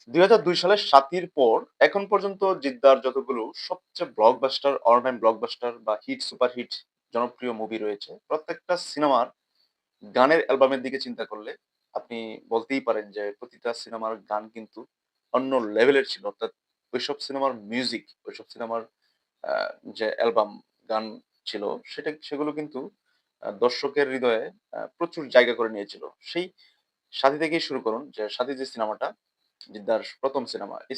২০০২ সালের ৭ই পর এখন পর্যন্ত জিদ্দার যতগুলো সবচেয়ে ব্লকবাস্টার, অল টাইম ব্লকবাস্টার বা হিট, সুপারহিট জনপ্রিয় মুভি রয়েছে, প্রত্যেকটা সিনেমার গানের অ্যালবামের দিকে চিন্তা করলে আপনি বলতেই পারেন যে প্রতিটা সিনেমার গান কিন্তু অন্য লেভেলের ছিল। অর্থাৎ ওইসব সিনেমার মিউজিক, ওইসব সিনেমার আ যে অ্যালবাম গান ছিল সেগুলো কিন্তু দর্শকের হৃদয়ে প্রচুর জায়গা করে নিয়েছিল। সেই 'সাথী' থেকেই শুরু করুন যে 'সাথী' যে সিনেমাটা জিদ্দার ১ম সিনেমা। এই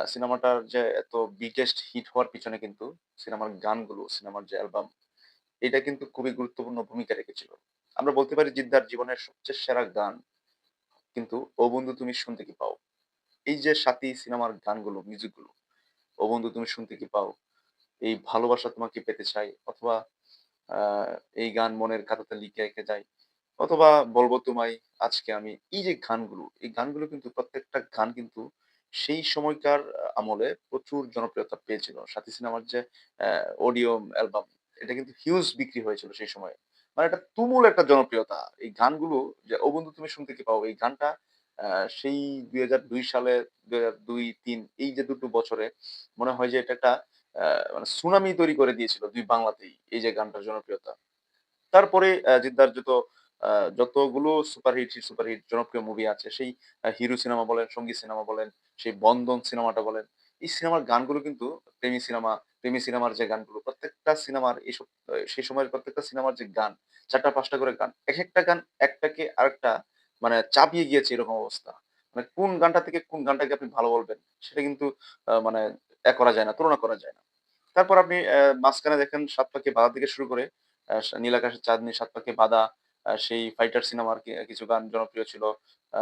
সিনেমাটার যে এত বিগেস্ট হিট হওয়ার পিছনে কিন্তু সিনেমার গানগুলো, সিনেমার যে অ্যালবাম, এটা কিন্তু খুবই গুরুত্বপূর্ণ ভূমিকা রেখেছিল। আমরা বলতে পারি জিদ্দার জীবনের সবচেয়ে সেরা গান কিন্তু 'ও বন্ধু তুমি শুনতে কি পাও?' এই যে 'সাথী' সিনেমার গানগুলো, মিউজিকগুলো, 'ও বন্ধু তুমি শুনতে কি পাও?' এই 'ভালোবাসা তোমাকে পেতে চাই' অথবা আ এই গান মনের খাতাতে লিখে রেখে যাই। অথবা বলব তোমায় আজকে আমি। এই যে গানগুলো, এই গানগুলো কিন্তু প্রত্যেকটা গান কিন্তু সেই সময়কার আমলে প্রচুর জনপ্রিয়তা পেয়েছিল। সাথী সিনেমার যে অডিও অ্যালবাম এটা কিন্তু হিউজ বিক্রি হয়েছিল সেই সময়ে। মানে এটা তুমুল একটা জনপ্রিয়তা। এই গানগুলো যে 'ও বন্ধু তুমি শুনতে কি পাও' এই গানটা আ সেই ২০০২ সালে ২০০২-৩ এই যে দুটো বছরে মনে হয় যে এটা একটা আ মানে সুনামি তৈরি করে দিয়েছিল ২ বাংলাতেই এই যে গানটার জনপ্রিয়তা। তারপরে জিদ্দার আ যতগুলো সুপারহিট জনপ্রিয় মুভি আছে সেই হিরো সিনেমা বলেন, সঙ্গীত সিনেমা বলেন, সেই বন্ধন সিনেমাটা বলেন, এই সিনেমার গানগুলো কিন্তু প্রেমী সিনেমার যে গানগুলো প্রত্যেকটা সিনেমার সেই সময়ের প্রত্যেকটা সিনেমার যে গান ৪ টা ৫ টা করে গান। একেকটা গান একটাকে আরেকটা মানে চাপিয়ে গিয়েছে এরকম অবস্থা। মানে কোন গানটা থেকে কোন গানটাকে আপনি ভালো বলবেন সেটা কিন্তু মানে করা যায় না, তুলনা করা যায় না। তারপর আপনি মাঝখানে দেখেন 'সাত পাকে বাঁধা' থেকে শুরু করে 'নীল আকাশের চাঁদনি', 'সাত পাকে বাঁধা' সেই ফাইটার সিনেমার কিছু গান জনপ্রিয় ছিল। আ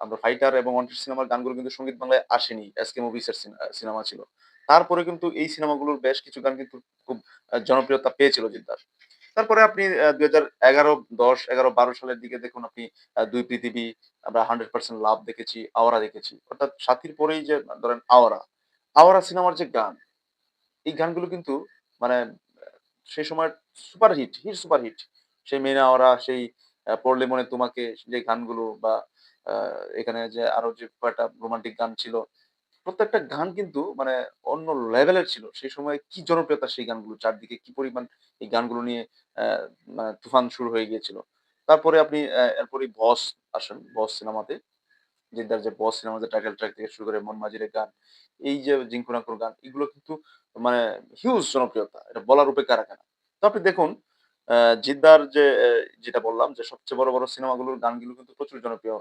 আমরা ফাইটার এবং ওয়ান্টেড সিনেমার গানগুলো কিন্তু সংগীত বাংলায় আসেনি। এসকে মুভিজ এর সিনেমা ছিল। তারপরে কিন্তু এই সিনেমাগুলোর বেশ কিছু গান কিন্তু খুব জনপ্রিয়তা পেয়েছিল জিদ্দার। তারপরে আপনি ২০১১, ১০, ১১, ১২ সালের দিকে দেখুন আপনি 'দুই পৃথিবী', আমরা 'হান্ড্রেড পারসেন্ট লাভ' দেখেছি, 'আওয়ারা' দেখেছি। অর্থাৎ 'সাথীর' পরেই যে ধরেন 'আওয়ারা'। 'আওয়ারা' সিনেমার যে গান এই গানগুলো কিন্তু মানে সেই সময়ের সুপারহিট। সেই 'মেনে আওয়ারা' সেই 'পড়লে মনে তোমাকে' যে গানগুলো বা আ এখানে যে আরো যে কয়েকটা রোমান্টিক গান ছিল, প্রত্যেকটা গান কিন্তু মানে অন্য লেভেলের ছিল। সেই সময়ে কি জনপ্রিয়তা সেই গানগুলো। চারদিকে কি পরিমাণ এই গানগুলো নিয়ে মানে তুফান শুরু হয়ে গিয়েছিল। তারপরে আপনি এরপরেই 'বস' আসেন। 'বস' সিনেমাতে জিদ্দার যে 'বস' সিনেমার যে টাইটেল ট্র্যাক থেকে শুরু করে 'মন মাঝিরে' গান, এই যে 'জিংকু নাকুর' গান, এগুলো কিন্তু মানে হিউজ জনপ্রিয়তা। এটা বলার উপেক্ষা রাখে না। তো আপনি দেখুন জিদ্দার যে যেটা বললাম যে সবচেয়ে বড় সিনেমাগুলোর গানগুলো কিন্তু প্রচুর জনপ্রিয়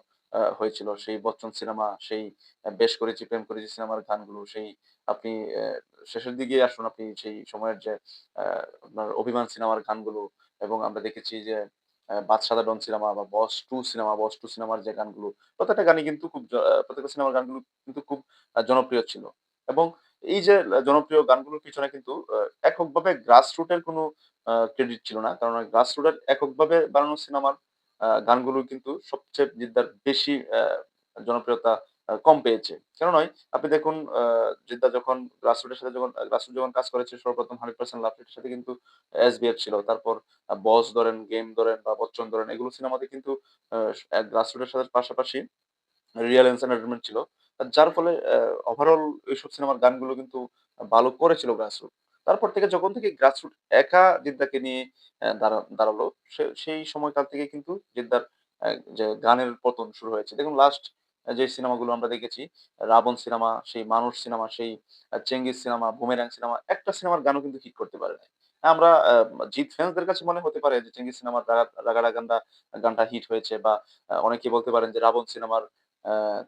হয়েছিল। সেই 'বচ্চন' সিনেমা, সেই 'বেশ করেছি প্রেম করেছি' সিনেমার গানগুলো, সেই আপনি শেষের দিকে আসুন আপনি সেই সময়ের যে আ আপনার 'অভিমান' সিনেমার গানগুলো এবং আমরা দেখেছি যে 'বাদশাহ দ্যা ডন' সিনেমা বা 'বস 2' সিনেমার যে গানগুলো প্রত্যেকটা গানই কিন্তু খুব প্রত্যেকটা সিনেমার গানগুলো কিন্তু খুব জনপ্রিয় ছিল। এবং এই যে জনপ্রিয় গানগুলোর পিছনে কিন্তু এককভাবে গ্রাসরুট এর কোনো ক্রেডিট ছিল না। কারণ গ্রাসরুট এর এককভাবে বানানো সিনেমার গানগুলো কিন্তু সবচেয়ে জিদ্দার বেশি জনপ্রিয়তা কম পেয়েছে। কেন নয়? আপনি দেখুন জিদ্দা যখন গ্রাসরুট যখন কাজ করেছে সর্বপ্রথম 'হান্ড্রেড পারসেন্ট লাভ' এর সাথে কিন্তু এসবিএফ ছিল। তারপর 'বস' ধরেন, 'গেম' ধরেন বা 'বচ্চন' ধরেন এগুলো সিনেমাতে কিন্তু আ গ্রাসরুট এর সাথে পাশাপাশি রিয়াল এন্টারটেইনমেন্ট ছিল। যার ফলে ওভারঅল ওইসব সিনেমার গানগুলো কিন্তু ভালো করেছিল গ্রাসরুট। তারপর থেকে যখন থেকে গ্রাসরুট একা জিদ্দাকে নিয়ে দাঁড়ালো সেই সময়কাল থেকে কিন্তু জিদ্দার যে গানের পতন শুরু হয়েছে। দেখুন লাস্ট যে সিনেমাগুলো আমরা দেখেছি 'রাবণ' সিনেমা, সেই 'মানুষ' সিনেমা, সেই 'চেঙ্গিজ' সিনেমা, 'বুমেরাং' সিনেমা একটা সিনেমার গানও কিন্তু হিট করতে পারে নাই। আমরা জিৎ ফ্যান্সদের কাছে মনে হতে পারে যে 'চেঙ্গিজ' সিনেমার 'রাগা রাগান্ডা' গানটা হিট হয়েছে বা অনেকে বলতে পারেন যে 'রাবণ' সিনেমার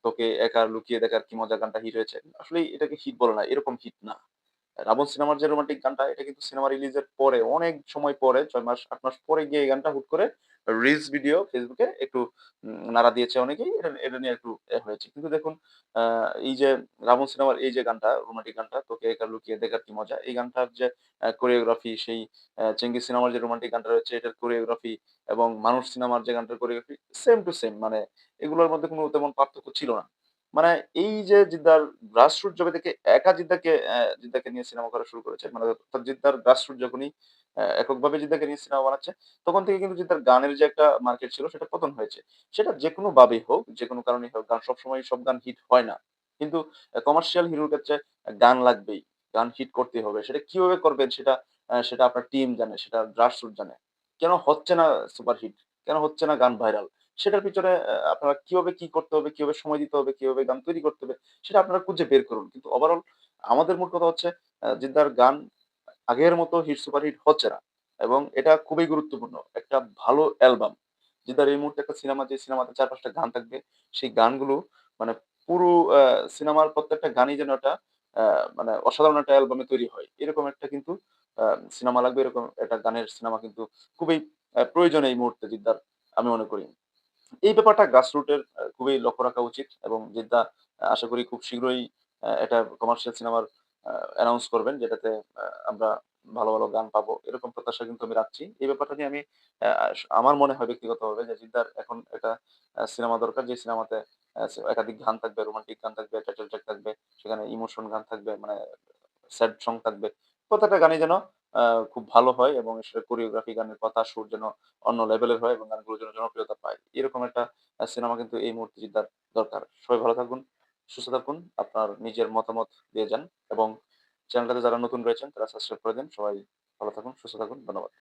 'তোকে একা লুকিয়ে দেখার কি মজা' গানটা হিট হয়েছে। আসলেই এটাকে হিট বলে না, এরকম হিট না। 'রাবণ' সিনেমার যে রোমান্টিক গানটা এটা কিন্তু সিনেমা রিলিজের পরে অনেক সময় পরে ৬ মাস ৮ মাস পরে গিয়ে এই গানটা হুট করে রিলস ভিডিও Facebook এ একটু নাড়া দিয়েছে অনেকেই। এটা নিয়ে একটু হয়েছে। কিন্তু দেখুন আ এই যে 'রাবণ' সিনেমার এই যে গানটা রোমান্টিক গানটা 'তোকে একা লুকিয়ে দেখার কি মজা' এই গানটার যে কোরিওগ্রাফি সেই 'চেঙ্গিজ' সিনেমার যে রোমান্টিক গানটা রয়েছে এটার কোরিওগ্রাফি এবং 'মানুষ' সিনেমার যে গানটার কোরিওগ্রাফি সেম টু সেম মানে এগুলোর মধ্যে কোনো তেমন পার্থক্য ছিল না। মানে এই যে জিদ্দার গ্রাসরুট যবে থেকে একা জিদ্দাকে নিয়ে সিনেমা করা শুরু করেছে। মানে অর্থাৎ জিদ্দার গ্রাসরুট যখনই এককভাবে জিদ্দাকে নিয়ে সিনেমা বানাচ্ছে, তখন থেকে কিন্তু জিদ্দার গানের যে একটা মার্কেট ছিল সেটা পতন হয়েছে। সেটা যেকোনোভাবেই হোক, যেকোনো কারণেই হোক, গান সবসময় সব গান হিট হয় না। কিন্তু কমার্শিয়াল হিরোর ক্ষেত্রে গান লাগবেই। গান হিট করতেই হবে। সেটা কিভাবে করবেন সেটা আপনার টিম জানে, সেটা গ্রাসরুট জানে। কেন হচ্ছে না সুপারহিট? কেন হচ্ছে না গান ভাইরাল? সেটার পিছনে আপনারা কিভাবে কি করতে হবে, কিভাবে সময় দিতে হবে, কিভাবে গান তৈরি করতে হবে, সেটা আপনারা খুঁজে বের করুন। কিন্তু ওভারঅল আমাদের মোট কথা হচ্ছে জিদ্দার গান আগের মতো সুপারহিট হচ্ছে না। এবং এটা খুবই গুরুত্বপূর্ণ। একটা ভালো অ্যালবাম। জিদ্দার এই মুহূর্তে একটা সিনেমা, যে সিনেমাতে ৪-৫ টা গান থাকবে, সেই গানগুলো মানে পুরো সিনেমার প্রত্যেকটা গানই যেন একটা আ মানে অসাধারণ একটা অ্যালবামে তৈরি হয়। এরকম একটা কিন্তু আ সিনেমা লাগবে। এরকম একটা গানের সিনেমা কিন্তু খুবই প্রয়োজন এই মুহূর্তে জিদ্দার, আমি মনে করি। এই ব্যাপারটা গ্রাসরুট এর খুবই লক্ষ্য রাখা উচিত এবং জিদ্দা আশা করি খুব শীঘ্রই একটা কমার্শিয়াল সিনেমার অ্যানাউন্স করবেন, যেটাতে আমরা ভালো, ভালো গান পাবো। এরকম প্রত্যাশা কিন্তু আমি রাখছি। এই ব্যাপারটা নিয়ে আমি আমার মনে হয় ব্যক্তিগতভাবে যে জিদ্দার এখন একটা সিনেমা দরকার, যে সিনেমাতে একাধিক গান থাকবে, রোমান্টিক গান থাকবে, টাইটেল ট্র্যাক থাকবে, সেখানে ইমোশন গান থাকবে, মানে স্যাড সং থাকবে। প্রত্যেকটা গানই যেন আ খুব ভালো হয় এবং সেটার কোরিওগ্রাফি, গানের কথা, সুর যেন অন্য লেভেলের হয় এবং গানগুলো যেন জনপ্রিয়তা পায়। এরকম একটা সিনেমা কিন্তু এই মুহূর্তে জিদ্দার দরকার। সবাই ভালো থাকুন, সুস্থ থাকুন। আপনার নিজের মতামত দিয়ে যান এবং চ্যানেলটাতে যারা নতুন রয়েছেন তারা সাবস্ক্রাইব করে দেন। সবাই ভালো থাকুন, সুস্থ থাকুন। ধন্যবাদ।